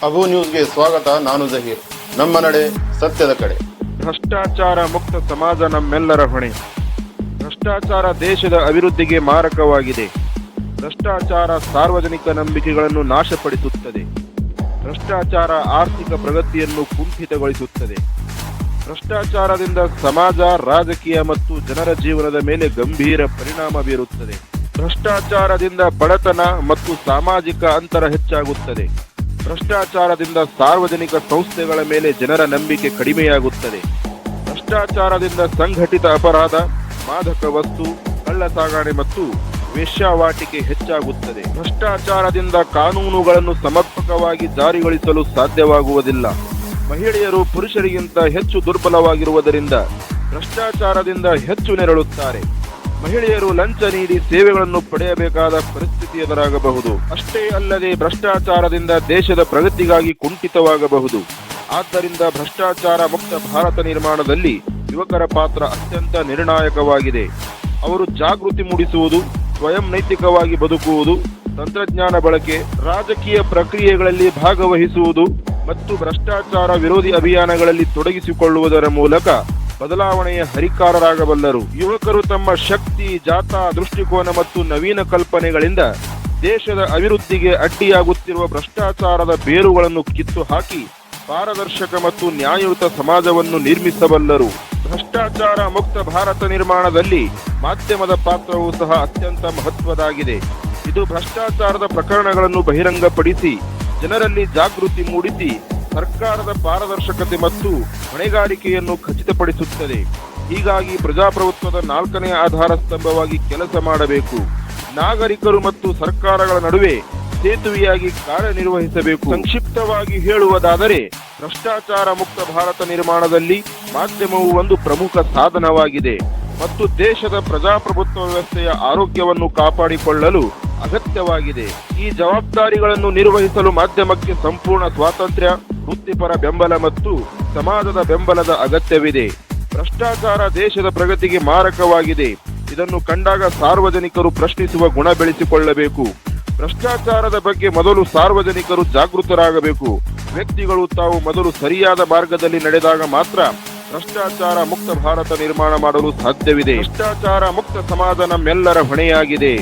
ಅಬು ನ್ಯೂಸ್ಗೆ ಸ್ವಾಗತ. ನಾನು ಜಹೀರ್. ನಮ್ಮ ನಡೆ ಸತ್ಯದ ಕಡೆ. ಭ್ರಷ್ಟಾಚಾರ ಮುಕ್ತ ಸಮಾಜ ನಮ್ಮೆಲ್ಲರ ಹೊಣೆ. ಭ್ರಷ್ಟಾಚಾರ ದೇಶದ ಅಭಿವೃದ್ಧಿಗೆ ಮಾರಕವಾಗಿದೆ. ಭ್ರಷ್ಟಾಚಾರ ಸಾರ್ವಜನಿಕ ನಂಬಿಕೆಗಳನ್ನು ನಾಶಪಡಿಸುತ್ತದೆ. ಭ್ರಷ್ಟಾಚಾರ ಆರ್ಥಿಕ ಪ್ರಗತಿಯನ್ನು ಕುಂಠಿತಗೊಳಿಸುತ್ತದೆ. ಭ್ರಷ್ಟಾಚಾರದಿಂದ ಸಮಾಜ, ರಾಜಕೀಯ ಮತ್ತು ಜನರ ಜೀವನದ ಮೇಲೆ ಗಂಭೀರ ಪರಿಣಾಮ ಬೀರುತ್ತದೆ. ಭ್ರಷ್ಟಾಚಾರದಿಂದ ಬಡತನ ಮತ್ತು ಸಾಮಾಜಿಕ ಅಂತರ ಹೆಚ್ಚಾಗುತ್ತದೆ. ಭ್ರಷ್ಟಾಚಾರದಿಂದ ಸಾರ್ವಜನಿಕ ಸಂಸ್ಥೆಗಳ ಮೇಲೆ ಜನರ ನಂಬಿಕೆ ಕಡಿಮೆಯಾಗುತ್ತದೆ. ಭ್ರಷ್ಟಾಚಾರದಿಂದ ಸಂಘಟಿತ ಅಪರಾಧ, ಮಾದಕ ವಸ್ತು, ಕಳ್ಳ ಸಾಗಣೆ ಮತ್ತು ವೇಶ್ಯಾವಾಟಿಕೆ ಹೆಚ್ಚಾಗುತ್ತದೆ. ಭ್ರಷ್ಟಾಚಾರದಿಂದ ಕಾನೂನುಗಳನ್ನು ಸಮರ್ಪಕವಾಗಿ ಜಾರಿಗೊಳಿಸಲು ಸಾಧ್ಯವಾಗುವುದಿಲ್ಲ. ಮಹಿಳೆಯರು ಪುರುಷರಿಗಿಂತ ಹೆಚ್ಚು ದುರ್ಬಲವಾಗಿರುವುದರಿಂದ ಭ್ರಷ್ಟಾಚಾರದಿಂದ ಹೆಚ್ಚು ನೆರಳುತ್ತಾರೆ. ಮಹಿಳೆಯರು ಲಂಚ ನೀಡಿ ಸೇವೆಗಳನ್ನು ಪಡೆಯಬೇಕಾದ ಪರಿಸ್ಥಿತಿ ಎದುರಾಗಬಹುದು. ಅಷ್ಟೇ ಅಲ್ಲದೆ ಭ್ರಷ್ಟಾಚಾರದಿಂದ ದೇಶದ ಪ್ರಗತಿಗಾಗಿ ಕುಂಠಿತವಾಗಬಹುದು. ಆದ್ದರಿಂದ ಭ್ರಷ್ಟಾಚಾರ ಮುಕ್ತ ಭಾರತ ನಿರ್ಮಾಣದಲ್ಲಿ ಯುವಕರ ಪಾತ್ರ ಅತ್ಯಂತ ನಿರ್ಣಾಯಕವಾಗಿದೆ. ಅವರು ಜಾಗೃತಿ ಮೂಡಿಸುವುದು, ಸ್ವಯಂ ನೈತಿಕವಾಗಿ ಬದುಕುವುದು, ತಂತ್ರಜ್ಞಾನ ಬಳಕೆ, ರಾಜಕೀಯ ಪ್ರಕ್ರಿಯೆಗಳಲ್ಲಿ ಭಾಗವಹಿಸುವುದು ಮತ್ತು ಭ್ರಷ್ಟಾಚಾರ ವಿರೋಧಿ ಅಭಿಯಾನಗಳಲ್ಲಿ ತೊಡಗಿಸಿಕೊಳ್ಳುವುದರ ಮೂಲಕ ಬದಲಾವಣೆಯ ಹರಿಕಾರರಾಗಬಲ್ಲರು. ಯುವಕರು ತಮ್ಮ ಶಕ್ತಿ, ಜಾತ, ದೃಷ್ಟಿಕೋನ ಮತ್ತು ನವೀನ ಕಲ್ಪನೆಗಳಿಂದ ದೇಶದ ಅಭಿವೃದ್ಧಿಗೆ ಅಡ್ಡಿಯಾಗುತ್ತಿರುವ ಭ್ರಷ್ಟಾಚಾರದ ಬೇರುಗಳನ್ನು ಕಿತ್ತು ಹಾಕಿ ಪಾರದರ್ಶಕ ಮತ್ತು ನ್ಯಾಯಯುತ ಸಮಾಜವನ್ನು ನಿರ್ಮಿಸಬಲ್ಲರು. ಭ್ರಷ್ಟಾಚಾರ ಮುಕ್ತ ಭಾರತ ನಿರ್ಮಾಣದಲ್ಲಿ ಮಾಧ್ಯಮದ ಪಾತ್ರವೂ ಸಹ ಅತ್ಯಂತ ಮಹತ್ವದಾಗಿದೆ. ಇದು ಭ್ರಷ್ಟಾಚಾರದ ಪ್ರಕರಣಗಳನ್ನು ಬಹಿರಂಗಪಡಿಸಿ ಜನರಲ್ಲಿ ಜಾಗೃತಿ ಮೂಡಿಸಿ ಸರ್ಕಾರದ ಪಾರದರ್ಶಕತೆ ಮತ್ತು ಹೊಣೆಗಾರಿಕೆಯನ್ನು ಖಚಿತಪಡಿಸುತ್ತದೆ. ಹೀಗಾಗಿ ಪ್ರಜಾಪ್ರಭುತ್ವದ 4ನೇ ಆಧಾರ ಸ್ತಂಭವಾಗಿ ಕೆಲಸ ಮಾಡಬೇಕು. ನಾಗರಿಕರು ಮತ್ತು ಸರ್ಕಾರಗಳ ನಡುವೆ ಸೇತುವೆಯಾಗಿ ಕಾರ್ಯನಿರ್ವಹಿಸಬೇಕು. ಸಂಕ್ಷಿಪ್ತವಾಗಿ ಹೇಳುವುದಾದರೆ, ಭ್ರಷ್ಟಾಚಾರ ಮುಕ್ತ ಭಾರತ ನಿರ್ಮಾಣದಲ್ಲಿ ಮಾಧ್ಯಮವು ಒಂದು ಪ್ರಮುಖ ಸಾಧನವಾಗಿದೆ ಮತ್ತು ದೇಶದ ಪ್ರಜಾಪ್ರಭುತ್ವ ವ್ಯವಸ್ಥೆಯ ಆರೋಗ್ಯವನ್ನು ಕಾಪಾಡಿಕೊಳ್ಳಲು ಅಗತ್ಯವಾಗಿದೆ. ಈ ಜವಾಬ್ದಾರಿಗಳನ್ನು ನಿರ್ವಹಿಸಲು ಮಾಧ್ಯಮಕ್ಕೆ ಸಂಪೂರ್ಣ ಸ್ವಾತಂತ್ರ್ಯ, ವೃತ್ತಿಪರ ಬೆಂಬಲ ಮತ್ತು ಸಮಾಜದ ಬೆಂಬಲದ ಅಗತ್ಯವಿದೆ. ಭ್ರಷ್ಟಾಚಾರ ದೇಶದ ಪ್ರಗತಿಗೆ ಮಾರಕವಾಗಿದೆ. ಇದನ್ನು ಕಂಡಾಗ ಸಾರ್ವಜನಿಕರು ಪ್ರಶ್ನಿಸುವ ಗುಣ ಬೆಳೆಸಿಕೊಳ್ಳಬೇಕು. ಭ್ರಷ್ಟಾಚಾರದ ಬಗ್ಗೆ ಮೊದಲು ಸಾರ್ವಜನಿಕರು ಜಾಗೃತರಾಗಬೇಕು. ವ್ಯಕ್ತಿಗಳು ತಾವು ಮೊದಲು ಸರಿಯಾದ ಮಾರ್ಗದಲ್ಲಿ ನಡೆದಾಗ ಮಾತ್ರ ಭ್ರಷ್ಟಾಚಾರ ಮುಕ್ತ ಭಾರತ ನಿರ್ಮಾಣ ಮಾಡಲು ಸಾಧ್ಯವಿದೆ. ಭ್ರಷ್ಟಾಚಾರ ಮುಕ್ತ ಸಮಾಜ ನಮ್ಮೆಲ್ಲರ ಹೊಣೆಯಾಗಿದೆ.